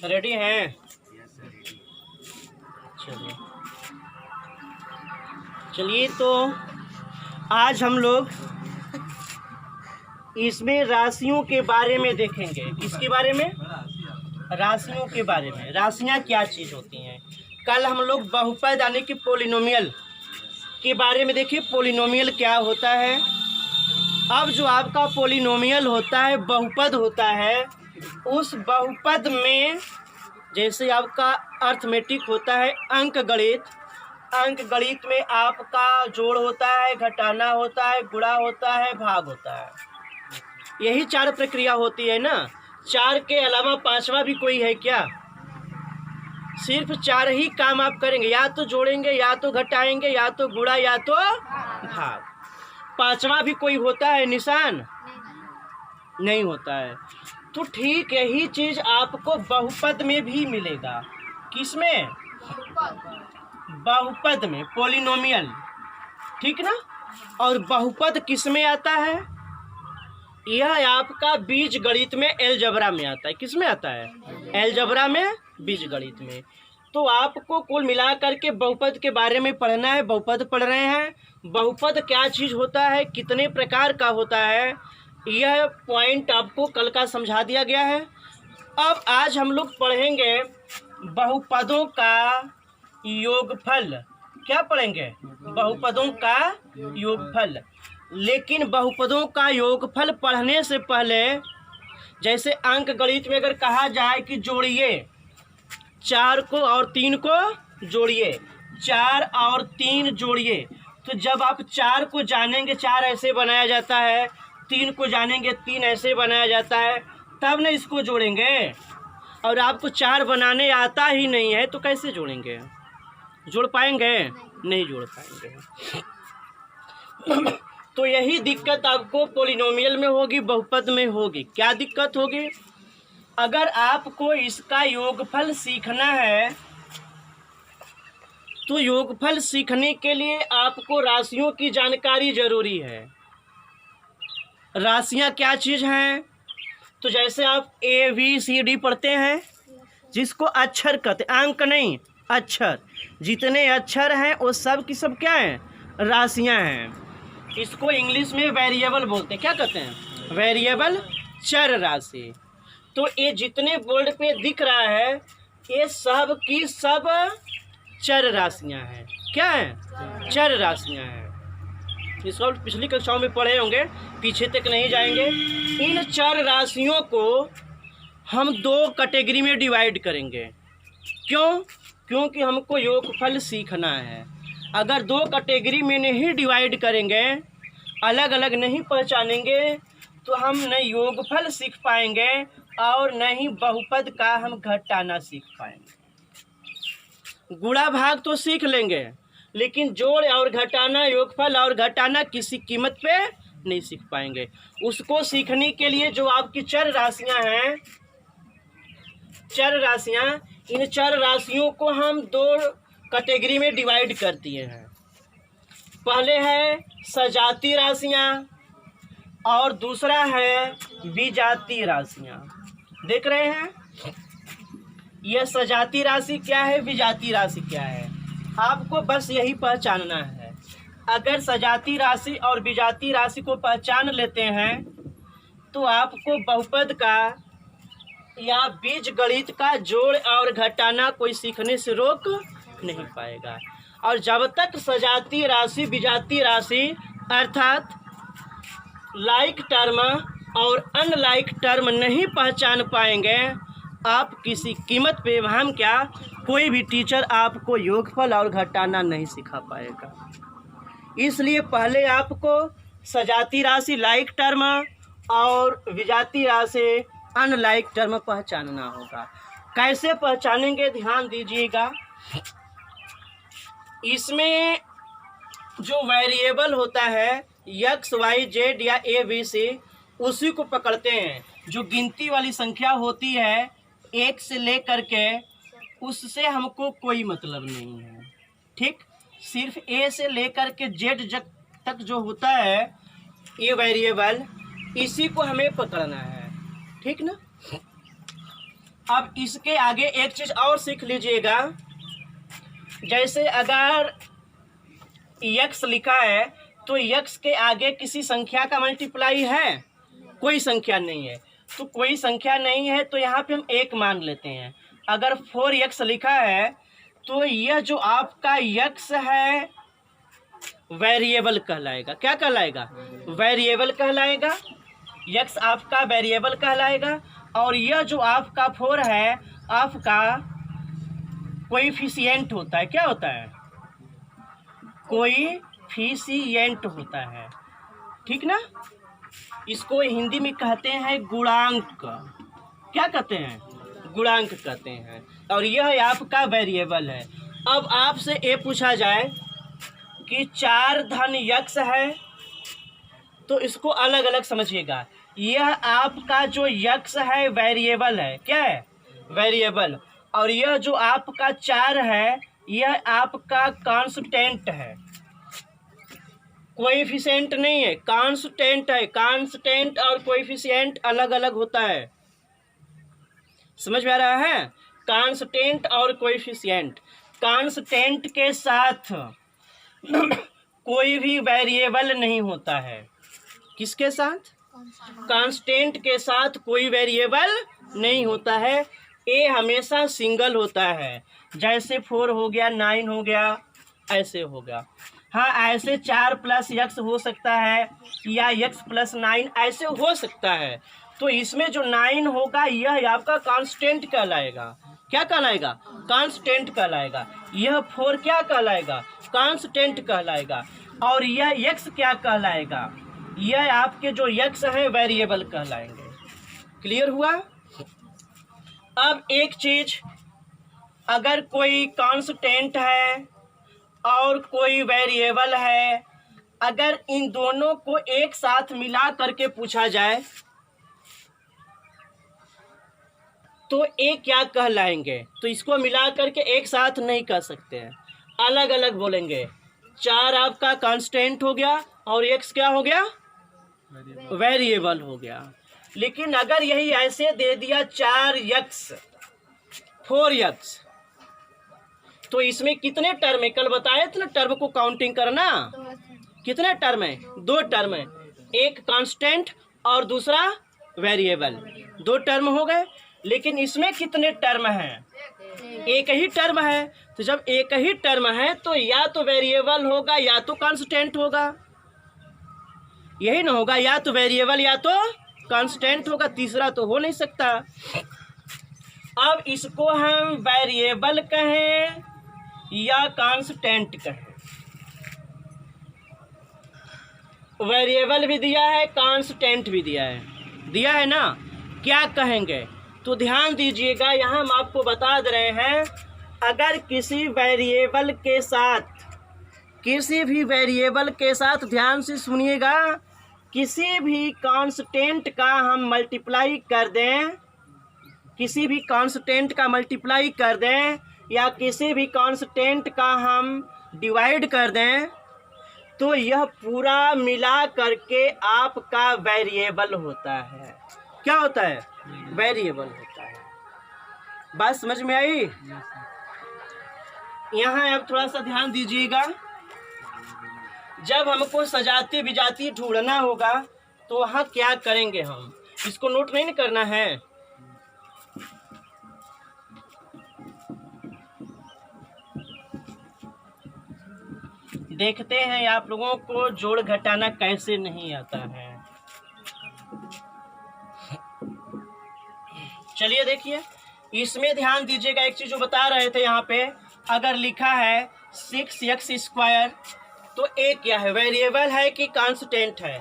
Ready हैं? चलिए चलिए, तो आज हम लोग इसमें राशियों के बारे में देखेंगे। किसके बारे में? राशियों के बारे में। राशियाँ क्या चीज़ होती हैं। कल हम लोग बहुपद यानी कि पोलिनोमियल के बारे में देखे। पोलिनोमियल क्या होता है। अब जो आपका पोलिनोमियल होता है, बहुपद होता है, उस बहुपद में जैसे आपका अर्थमेटिक होता है, अंक गणित में आपका जोड़ होता है, घटाना होता है, गुणा होता है, भाग होता है। यही 4 प्रक्रिया होती है ना। 4 के अलावा 5वां भी कोई है क्या? सिर्फ 4 ही काम आप करेंगे, या तो जोड़ेंगे, या तो घटाएंगे, या तो गुणा, या तो भाग। 5वां भी कोई होता है निशान? नहीं होता है। तो ठीक यही चीज आपको बहुपद में भी मिलेगा। किसमें? बहुपद में, पोलिनोमियल। ठीक ना। और बहुपद किस में आता है? यह आपका बीज गणित में, अलजेब्रा में आता है। किस में आता है? अलजेब्रा में, बीज गणित में। तो आपको कुल मिलाकर के बहुपद के बारे में पढ़ना है। बहुपद पढ़ रहे हैं। बहुपद क्या चीज़ होता है, कितने प्रकार का होता है, यह पॉइंट आपको कल का समझा दिया गया है। अब आज हम लोग पढ़ेंगे बहुपदों का योगफल। क्या पढ़ेंगे? बहुपदों का योगफल। लेकिन बहुपदों का योगफल पढ़ने से पहले, जैसे अंक गणित में अगर कहा जाए कि जोड़िए 4 को और 3 को जोड़िए, 4 और 3 जोड़िए, तो जब आप 4 को जानेंगे 4 ऐसे बनाया जाता है, 3 को जानेंगे 3 ऐसे बनाया जाता है, तब न इसको जोड़ेंगे। और आपको 4 बनाने आता ही नहीं है तो कैसे जोड़ेंगे? जोड़ पाएंगे? नहीं जोड़ पाएंगे। तो यही दिक्कत आपको पोलिनोमियल में होगी, बहुपद में होगी। क्या दिक्कत होगी? अगर आपको इसका योगफल सीखना है तो योगफल सीखने के लिए आपको राशियों की जानकारी जरूरी है। राशियां क्या चीज़ हैं? तो जैसे आप ABCD पढ़ते हैं, जिसको अक्षर कहते हैं, अंक नहीं अक्षर। जितने अक्षर हैं वो सब की सब क्या हैं? राशियां हैं। इसको इंग्लिश में वेरिएबल बोलते हैं। क्या कहते हैं? वेरिएबल, चर राशि। तो ये जितने बोर्ड पे दिख रहा है, ये सब की सब चर राशियां हैं। क्या हैं? चर राशियां हैं। इसको पिछली कक्षाओं में पढ़े होंगे, पीछे तक नहीं जाएंगे। इन चर राशियों को हम 2 कैटेगरी में डिवाइड करेंगे। क्यों? क्योंकि हमको योगफल सीखना है। अगर 2 कैटेगरी में नहीं डिवाइड करेंगे, अलग अलग नहीं पहचानेंगे, तो हम न योगफल सीख पाएंगे और न ही बहुपद का हम घटाना सीख पाएंगे। गुणा भाग तो सीख लेंगे, लेकिन जोड़ और घटाना, योगफल और घटाना किसी कीमत पे नहीं सीख पाएंगे। उसको सीखने के लिए जो आपकी चर राशियां हैं, चर राशियां, इन चर राशियों को हम 2 कैटेगरी में डिवाइड कर दिए हैं। पहले है सजाती राशियां और दूसरा है विजाती राशियां। देख रहे हैं? यह सजाती राशि क्या है, विजाती राशि क्या है, आपको बस यही पहचानना है। अगर सजाती राशि और विजाती राशि को पहचान लेते हैं तो आपको बहुपद का या बीज गणित का जोड़ और घटाना कोई सीखने से रोक नहीं पाएगा। और जब तक सजाती राशि, विजाती राशि अर्थात लाइक टर्म और अनलाइक टर्म नहीं पहचान पाएंगे, आप किसी कीमत पे, हम क्या, कोई भी टीचर आपको योगफल और घटाना नहीं सिखा पाएगा। इसलिए पहले आपको सजाती राशि लाइक टर्म और विजाती राशि अनलाइक टर्म पहचानना होगा। कैसे पहचानेंगे? ध्यान दीजिएगा। इसमें जो वेरिएबल होता है X, Y, Z या ABC, उसी को पकड़ते हैं। जो गिनती वाली संख्या होती है 1 से लेकर के, उससे हमको कोई मतलब नहीं है। ठीक, सिर्फ A से लेकर के Z तक जो होता है ये वेरिएबल, इसी को हमें पकड़ना है। ठीक ना। अब इसके आगे एक चीज़ और सीख लीजिएगा, जैसे अगर x लिखा है तो x के आगे किसी संख्या का मल्टीप्लाई है? कोई संख्या नहीं है। तो कोई संख्या नहीं है तो यहाँ पे हम 1 मान लेते हैं। अगर 4x लिखा है तो यह जो आपका x है वेरिएबल कहलाएगा। क्या कहलाएगा? वेरिएबल कहलाएगा। x आपका वेरिएबल कहलाएगा और यह जो आपका 4 है आपका कोएफिशिएंट होता है। क्या होता है? कोएफिशिएंट होता है। ठीक ना? इसको हिंदी में कहते हैं गुणांक। क्या कहते हैं? गुणांक कहते हैं। और यह आपका वेरिएबल है। अब आपसे ये पूछा जाए कि 4 धन x है तो इसको अलग अलग समझिएगा। यह आपका जो x है वेरिएबल है। क्या है? वेरिएबल। और यह जो आपका 4 है यह आपका कांस्टेंट है, कोएफिशिएंट नहीं है, कांस्टेंट है। कांस्टेंट और कोएफिशिएंट अलग अलग होता है। समझ में आ रहा है? कांस्टेंट और कोएफिशिएंट। कांस्टेंट के साथ कोई भी वेरिएबल नहीं होता है। किसके साथ? कांस्टेंट के साथ कोई वेरिएबल नहीं होता है। ए हमेशा सिंगल होता है। जैसे 4 हो गया, 9 हो गया, ऐसे होगा। हाँ, ऐसे 4 + x हो सकता है या x + 9 ऐसे हो सकता है। तो इसमें जो 9 होगा यह आपका कांस्टेंट कहलाएगा। क्या कहलाएगा? कांस्टेंट कहलाएगा। यह 4 क्या कहलाएगा? कांस्टेंट कहलाएगा। और यह x क्या कहलाएगा? यह आपके जो x है वेरिएबल कहलाएंगे। क्लियर हुआ? अब एक चीज, अगर कोई कांस्टेंट है और कोई वेरिएबल है, अगर इन दोनों को एक साथ मिला करके पूछा जाए तो ये क्या कहलाएंगे? तो इसको मिला करके एक साथ नहीं कह सकते हैं, अलग अलग बोलेंगे। 4 आपका कांस्टेंट हो गया और x क्या हो गया? वेरिएबल हो गया। लेकिन अगर यही ऐसे दे दिया 4x 4x तो इसमें कितने टर्म है? कल बताए थे ना टर्म को काउंटिंग करना। कितने टर्म है? 2 टर्म है, एक कांस्टेंट और दूसरा वेरिएबल। 2 टर्म हो गए। लेकिन इसमें कितने टर्म हैं? एक ही टर्म है। तो जब एक ही टर्म है तो या तो वेरिएबल होगा या तो कांस्टेंट होगा। यही ना होगा, या तो वेरिएबल या तो कांस्टेंट होगा, तीसरा तो हो नहीं सकता। अब इसको हम वेरिएबल कहें या कांस्टेंट कहें? वेरिएबल भी दिया है, कांस्टेंट भी दिया है ना? क्या कहेंगे? तो ध्यान दीजिएगा, यहाँ हम आपको बता दे रहे हैं, अगर किसी वेरिएबल के साथ, किसी भी वेरिएबल के साथ, ध्यान से सुनिएगा, किसी भी कांस्टेंट का हम मल्टीप्लाई कर दें, किसी भी कांस्टेंट का मल्टीप्लाई कर दें या किसी भी कांस्टेंट का हम डिवाइड कर दें तो यह पूरा मिला करके आपका वेरिएबल होता है। क्या होता है? वेरिएबल होता है। बात समझ में आई? यहाँ अब थोड़ा सा ध्यान दीजिएगा, जब हमको सजाती विजाती ढूंढना होगा तो वहाँ क्या करेंगे हम? इसको नोट नहीं करना है। देखते हैं आप लोगों को जोड़ घटाना कैसे नहीं आता है। चलिए देखिए, इसमें ध्यान दीजिएगा, एक चीज जो बता रहे थे यहाँ पे, अगर लिखा है 6x² तो एक क्या है? वेरिएबल है कि कांस्टेंट है?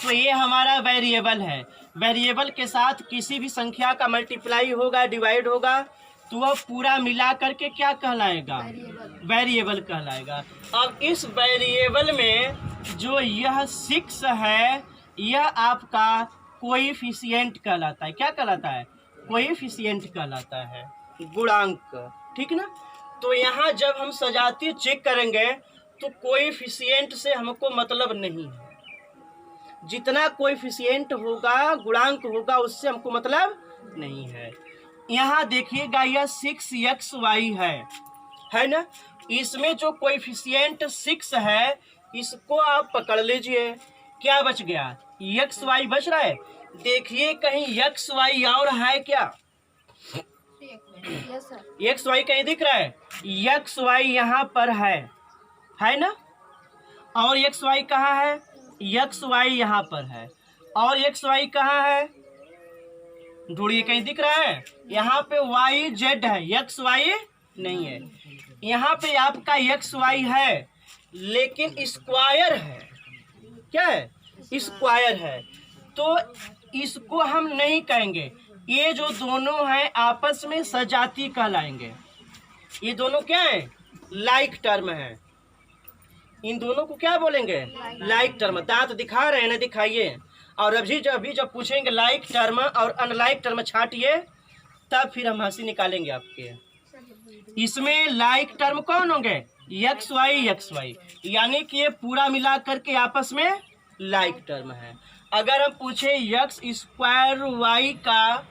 तो ये हमारा वेरिएबल है। वेरिएबल के साथ किसी भी संख्या का मल्टीप्लाई होगा, डिवाइड होगा, तो वह पूरा मिला करके क्या कहलाएगा? वेरिएबल कहलाएगा। अब इस वेरिएबल में जो यह 6 है यह आपका कोएफिशिएंट कहलाता है। क्या कहलाता है? कोएफिशिएंट कहलाता है, गुणांक। ठीक ना? तो यहाँ जब हम सजाती चेक करेंगे तो कोएफिशिएंट से हमको मतलब नहीं है। जितना कोएफिशिएंट होगा, गुणांक होगा, उससे हमको मतलब नहीं है। यहाँ देखिएगा यह 6xy है ना। इसमें जो कोएफिशिएंट 6 है इसको आप पकड़ लीजिए। क्या बच गया? एक्स वाई बच रहा है। देखिए कहीं एक्स वाई और है क्या? एक्स वाई कहीं दिख रहा है? एक्स वाई यहाँ पर है ना। और एक्स वाई कहाँ है? एक्स वाई यहाँ पर है। और एक्स वाई कहाँ है? ढूंढिए, कहीं दिख रहा है? यहाँ पे वाई जेड है, एक्स वाई नहीं है। यहाँ पे आपका एक्स वाई है लेकिन स्क्वायर है। क्या है? स्क्वायर है। तो इसको हम नहीं कहेंगे। ये जो दोनों हैं आपस में सजाती कहलाएंगे। ये दोनों क्या है? लाइक टर्म है। इन दोनों को क्या बोलेंगे? Like term. दांत दिखा रहे हैं ना, दिखाइए। और अभी जब पूछेंगे लाइक टर्म और अनलाइक टर्म छाटिए, तब फिर हम हंसी निकालेंगे आपके। इसमें लाइक टर्म कौन होंगे? एक्स वाई, यानी कि ये पूरा मिला करके आपस में लाइक टर्म है। अगर हम पूछे एक्स स्क्वायर वाई का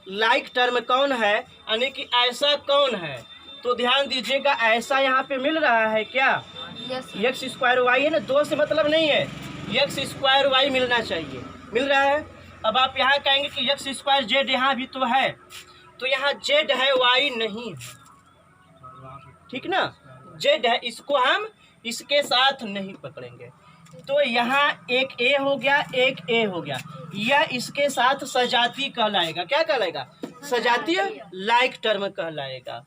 लाइक टर्म कौन है, यानी कि ऐसा कौन है, तो ध्यान दीजिएगा ऐसा यहाँ पे मिल रहा है क्या? एक्स स्क्वायर वाई है ना, दो से मतलब नहीं है, एक्स स्क्वायर वाई मिलना चाहिए। मिल रहा है। अब आप यहाँ कहेंगे कि एक्स स्क्वायर जेड यहाँ भी तो है, तो यहाँ जेड है वाई नहीं है, ठीक ना। जेड है, इसको हम इसके साथ नहीं पकड़ेंगे। तो यहाँ एक ए हो गया, एक ए हो गया। यह इसके साथ सजाती कहलाएगा। क्या कहलाएगा? सजाती लाइक टर्म कहलाएगा।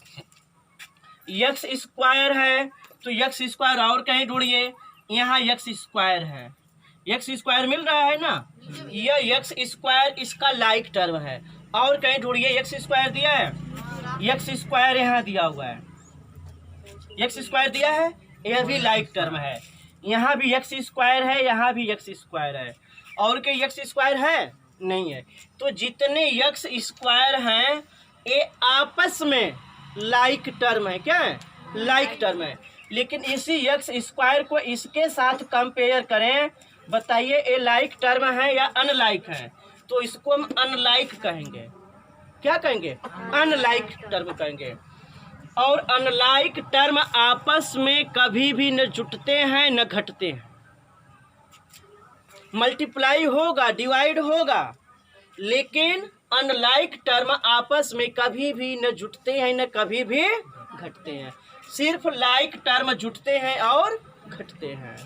एक्स स्क्वायर है तो एक्स स्क्वायर और कहीं ढूंढिए। यहाँ एक्स स्क्वायर है, एक्स स्क्वायर मिल रहा है ना। यह एक्स स्क्वायर इसका लाइक टर्म है। और कहीं ढूंढिए, एक्स स्क्वायर दिया है, एक्स स्क्वायर यहाँ दिया हुआ है, एक्स स्क्वायर दिया है, यह भी लाइक टर्म है। यहाँ भी एक्स स्क्वायर है, यहाँ भी एक्स स्क्वायर है। और कोई एक्स स्क्वायर है? नहीं है। तो जितने एक्स स्क्वायर हैं ये आपस में लाइक टर्म है। क्या है? लाइक टर्म है। लेकिन इसी एक्स स्क्वायर को इसके साथ कंपेयर करें, बताइए ये लाइक टर्म है या अनलाइक है? तो इसको हम अनलाइक कहेंगे। क्या कहेंगे? अनलाइक टर्म कहेंगे। और अनलाइक टर्म आपस में कभी भी न जुटते हैं न घटते हैं। मल्टीप्लाई होगा, डिवाइड होगा, लेकिन अनलाइक टर्म आपस में कभी भी न जुटते हैं न कभी भी घटते हैं। सिर्फ लाइक टर्म जुटते हैं और घटते हैं।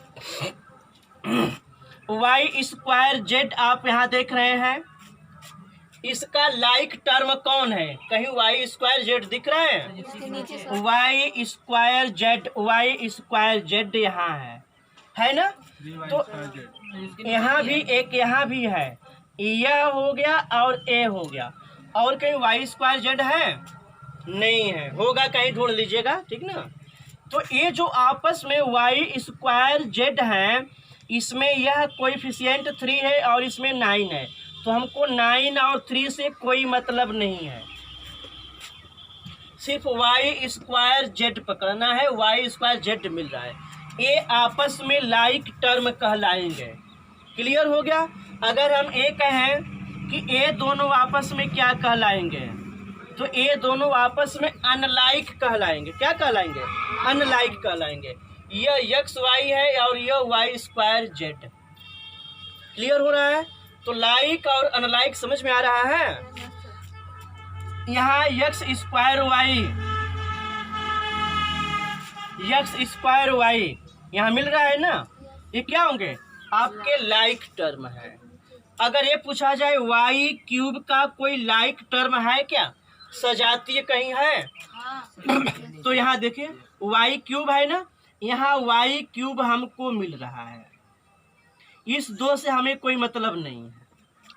वाई स्क्वायर जेड आप यहाँ देख रहे हैं, इसका लाइक टर्म कौन है? कहीं वाई स्क्वायर जेड दिख रहा है? वाई स्क्वायर जेड यहाँ है ना। तो यहाँ भी एक, यहाँ भी है, यह हो गया और ए हो गया। और कहीं वाई स्क्वायर जेड है? नहीं है। होगा कहीं ढूंढ लीजिएगा, ठीक ना। तो ये जो आपस में वाई स्क्वायर जेड है, इसमें यह कोएफिशिएंट 3 है और इसमें 9 है। तो हमको 9 और 3 से कोई मतलब नहीं है, सिर्फ वाई स्क्वायर जेड पकड़ना है। वाई स्क्वायर जेड मिल रहा है, ये आपस में लाइक टर्म कहलाएंगे। क्लियर हो गया। अगर हम ये कहें कि ये दोनों आपस में क्या कहलाएंगे, तो ये दोनों आपस में अनलाइक कहलाएंगे। क्या कहलाएंगे? अनलाइक कहलाएंगे। यह एक्स वाई है और यह वाई स्क्वायर जेड। क्लियर हो रहा है। तो लाइक और अनलाइक समझ में आ रहा है। यहाँ एक्स स्क्वायर वाई यहाँ मिल रहा है ना, ये क्या होंगे? आपके लाइक टर्म है। अगर ये पूछा जाए वाई क्यूब का कोई लाइक टर्म है क्या? सजातीय कहीं है? तो यहाँ देखिए वाई क्यूब है ना, यहाँ वाई क्यूब हमको मिल रहा है। इस दो से हमें कोई मतलब नहीं है,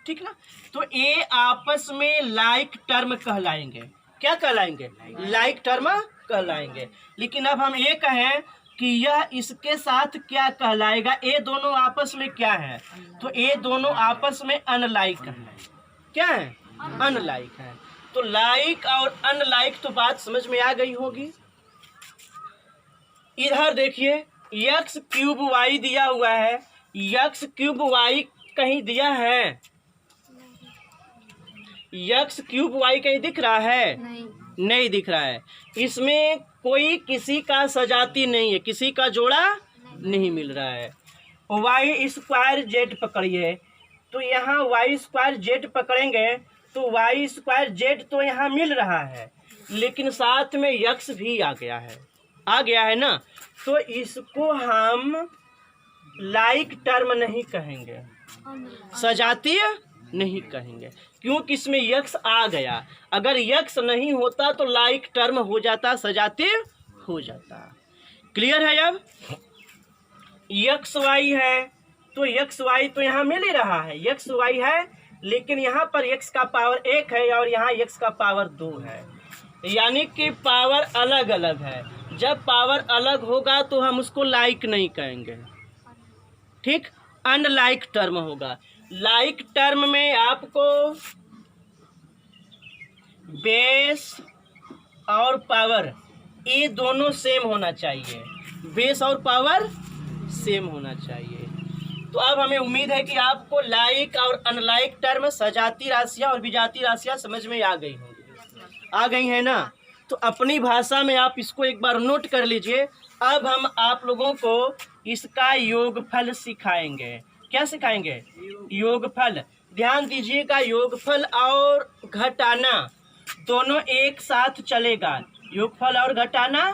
ठीक ना। तो ये आपस में लाइक टर्म कहलाएंगे। क्या कहलाएंगे? लाइक टर्म कहलाएंगे। लेकिन अब हम ये कहें कि यह इसके साथ क्या कहलाएगा, ये दोनों आपस में क्या है, तो ये दोनों आपस में अनलाइक है। क्या है? अनलाइक है। तो लाइक और अनलाइक तो बात समझ में आ गई होगी। इधर देखिए एक्स क्यूब वाई दिया हुआ है, एक्स क्यूब वाई कहीं दिया है? यक्स क्यूब वाई कहीं दिख रहा है? नहीं दिख रहा है। इसमें कोई किसी का सजाती नहीं है, किसी का जोड़ा नहीं मिल रहा है। वाई स्क्वायर जेड पकड़िए, तो यहाँ वाई स्क्वायर जेड पकड़ेंगे तो वाई स्क्वायर जेड तो यहाँ मिल रहा है, लेकिन साथ में यक्स भी आ गया है ना, तो इसको हम लाइक टर्म नहीं कहेंगे, सजातीय नहीं कहेंगे, क्योंकि इसमें यक्स आ गया। अगर यक्स नहीं होता तो लाइक टर्म हो जाता, सजातीय हो जाता। क्लियर है? अब यक्स वाई है तो यक्स वाई तो यहाँ मिल ही रहा है, यक्स वाई है, लेकिन यहाँ पर यक्स का पावर 1 है और यहाँ यक्स का पावर 2 है, यानी कि पावर अलग अलग है। जब पावर अलग होगा तो हम उसको लाइक नहीं कहेंगे, ठीक, अनलाइक टर्म होगा। लाइक टर्म में आपको बेस और पावर ये दोनों सेम होना चाहिए, बेस और पावर सेम होना चाहिए। तो अब हमें उम्मीद है कि आपको लाइक और अनलाइक टर्म, सजाती राशियाँ और विजाती राशियाँ समझ में आ गई होंगी, आ गई है ना? तो अपनी भाषा में आप इसको एक बार नोट कर लीजिए। अब हम आप लोगों को इसका योगफल सिखाएंगे। क्या सिखाएंगे? योगफल। ध्यान दीजिएगा, योगफल और घटाना दोनों एक साथ चलेगा, योगफल और घटाना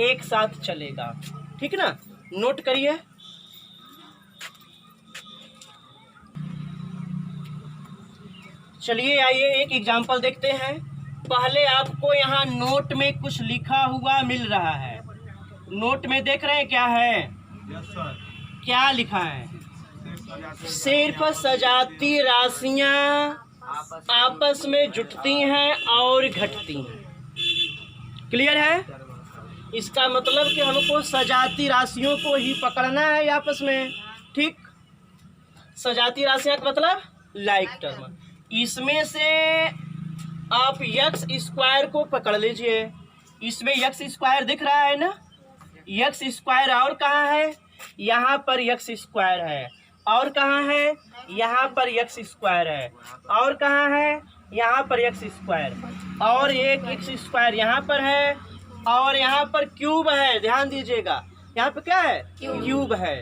एक साथ चलेगा, ठीक ना? नोट करिए। चलिए आइए एक एग्जाम्पल देखते हैं। पहले आपको यहाँ नोट में कुछ लिखा हुआ मिल रहा है, नोट में देख रहे हैं क्या है? क्या लिखा है? सिर्फ सजाती राशियां आपस में जुटती हैं और घटती हैं। क्लियर है? इसका मतलब कि हमको सजाती राशियों को ही पकड़ना है आपस में, ठीक? सजाती राशियां का मतलब लाइक टर्म। इसमें से आप यक्स स्क्वायर को पकड़ लीजिए, इसमें यक्स स्क्वायर दिख रहा है ना, यक्स स्क्वायर और कहाँ है? यहाँ पर यक्स स्क्वायर है, और कहाँ है? यहाँ पर यक्स स्क्वायर है, और कहाँ है? यहाँ पर यक्स स्क्वायर, और एक एक्स स्क्वायर यहाँ पर है, और यहाँ पर क्यूब है। ध्यान दीजिएगा, यहाँ पे क्या है? क्यूब है।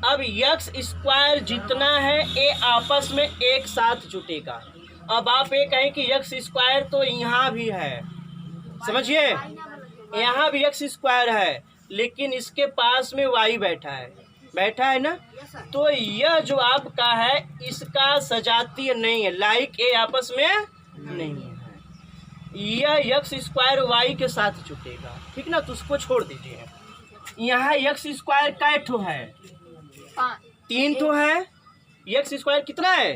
अब यक्स स्क्वायर जितना है ये आपस में एक साथ जुटेगा। अब आप ये कहें कि यक्स स्क्वायर तो यहाँ भी है, समझिए, यहाँ भी यक्स स्क्वायर है, लेकिन इसके पास में वाई बैठा है ना, तो यह जो आपका है इसका सजातीय नहीं है, लाइक ए आपस में नहीं है, यह यक्स स्क्वायर वाई के साथ जुटेगा, ठीक ना? तो उसको छोड़ दीजिए। यहाँ यक्स स्क्वायर कै ठो है? 3 ठो है। यक्स स्क्वायर कितना है?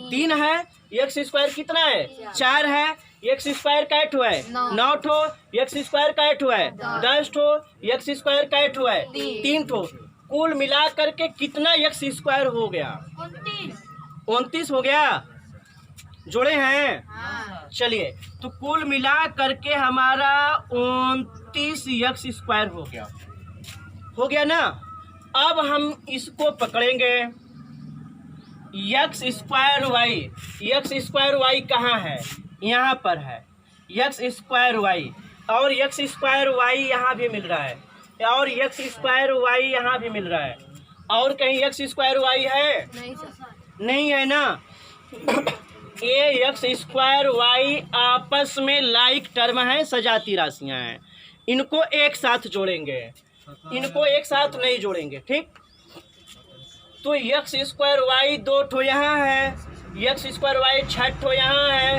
3 है। यक्स स्क्वायर कितना है? 4 है। यक्स स्क्वायर कै ठो है? 9 ठो। यक्स स्क्वायर कै ठो है? 10 ठो। यक्स स्क्वायर कै ठो है? 3 ठो। कुल मिला करके कितना यक्स स्क्वायर हो गया? 29 हो गया। जोड़े हैं? चलिए, तो कुल मिला करके हमारा 29 यक्स स्क्वायर हो गया ना? अब हम इसको पकड़ेंगे, x square y. X square y कहाँ है? यहाँ पर है यक्स स्क्वायर वाई, और यक्स स्क्वायर वाई यहाँ भी मिल रहा है, और यक्स स्क्वायर वाई यहाँ भी मिल रहा है, और कहीं यक्स स्क्वायर वाई है? नहीं है ना? ये यक्स स्क्वायर वाई आपस में लाइक टर्म है, सजाती राशियां हैं, इनको एक साथ जोड़ेंगे, इनको एक साथ नहीं जोड़ेंगे, ठीक? तो यक्स स्क्वायर वाई 2 ठो यहाँ है, यक्स स्क्वायर वाई 6 ठो यहाँ है,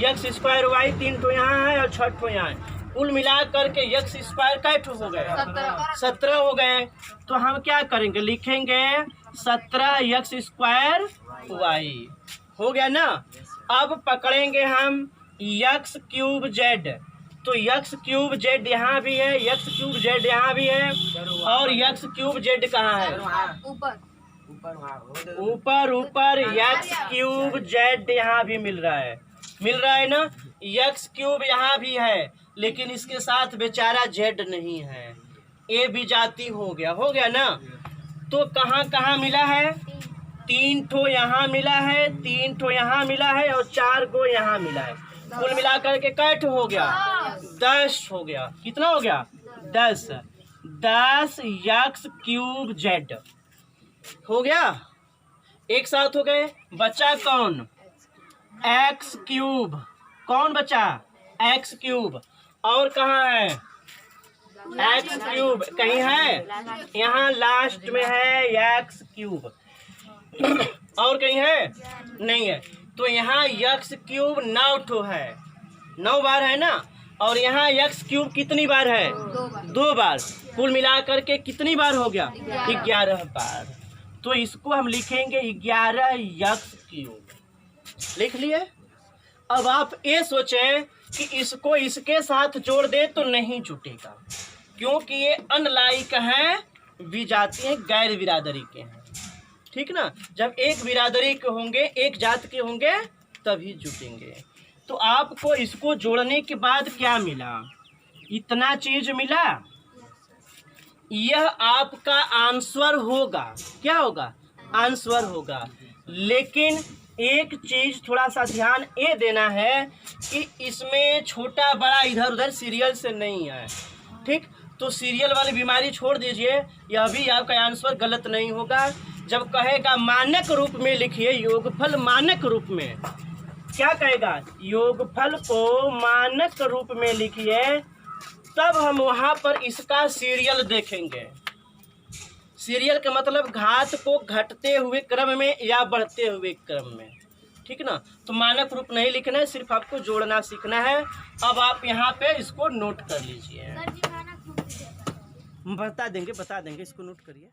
यक्स स्क्वायर वाई 3 ठो यहाँ है और 6 ठो यहाँ है। कुल मिला करके यक्स स्क्वायर कै ठो हो गए? 17 हो गए। तो हम क्या करेंगे? लिखेंगे 17 यक्स स्क्वायर वाई। हो गया ना? अब पकड़ेंगे हम यक्स क्यूब जेड, तो यक्स क्यूब जेड यहाँ भी है, यक्स क्यूब जेड यहाँ भी है, और यक्स क्यूब जेड कहाँ है? ऊपर यक्स क्यूब जेड यहाँ भी मिल रहा है ना? यक्स क्यूब यहाँ भी है, लेकिन इसके साथ बेचारा जेड नहीं है, ए भी जाती हो गया ना? तो कहाँ कहाँ मिला है? 3 ठो यहाँ मिला है, 3 ठो यहाँ मिला है और 4 को यहाँ मिला है। कुल मिलाकर के कै ठो हो गया? 10 हो गया। कितना हो गया? 10 x³ z हो गया। एक साथ हो गए। बचा कौन? x³। कौन बचा? x³। और कहाँ है x³? कहीं है? यहाँ लास्ट में है x³। और कहीं है? नहीं है। तो यहाँ x³ 9 ठो है, 9 बार है ना। और यहाँ x³ कितनी बार है? 2 बार। कुल मिलाकर के कितनी बार हो गया? 11 बार। तो इसको हम लिखेंगे 11x³। लिख लिए। अब आप ये सोचें कि इसको इसके साथ जोड़ दे तो नहीं जुटेगा, क्योंकि ये अनलाइक हैं, विजातीय हैं, गैर बिरादरी के हैं। ठीक ना। जब एक बिरादरी के होंगे, एक जात के होंगे, तभी जुटेंगे। तो आपको इसको जोड़ने के बाद क्या मिला? इतना चीज मिला। यह आपका आंसर होगा। क्या होगा? आंसर होगा। लेकिन एक चीज थोड़ा सा ध्यान ये देना है कि इसमें छोटा बड़ा इधर उधर सीरियल से नहीं है। ठीक। तो सीरियल वाली बीमारी छोड़ दीजिए, यह भी आपका आंसर गलत नहीं होगा। जब कहेगा मानक रूप में लिखिए, योगफल मानक रूप में, क्या कहेगा? योगफल को मानक रूप में लिखिए, तब हम वहां पर इसका सीरियल देखेंगे। सीरियल का मतलब घात को घटते हुए क्रम में या बढ़ते हुए क्रम में। ठीक ना। तो मानक रूप नहीं लिखना है, सिर्फ आपको जोड़ना सीखना है। अब आप यहाँ पे इसको नोट कर लीजिए। बता देंगे, इसको नोट करिए।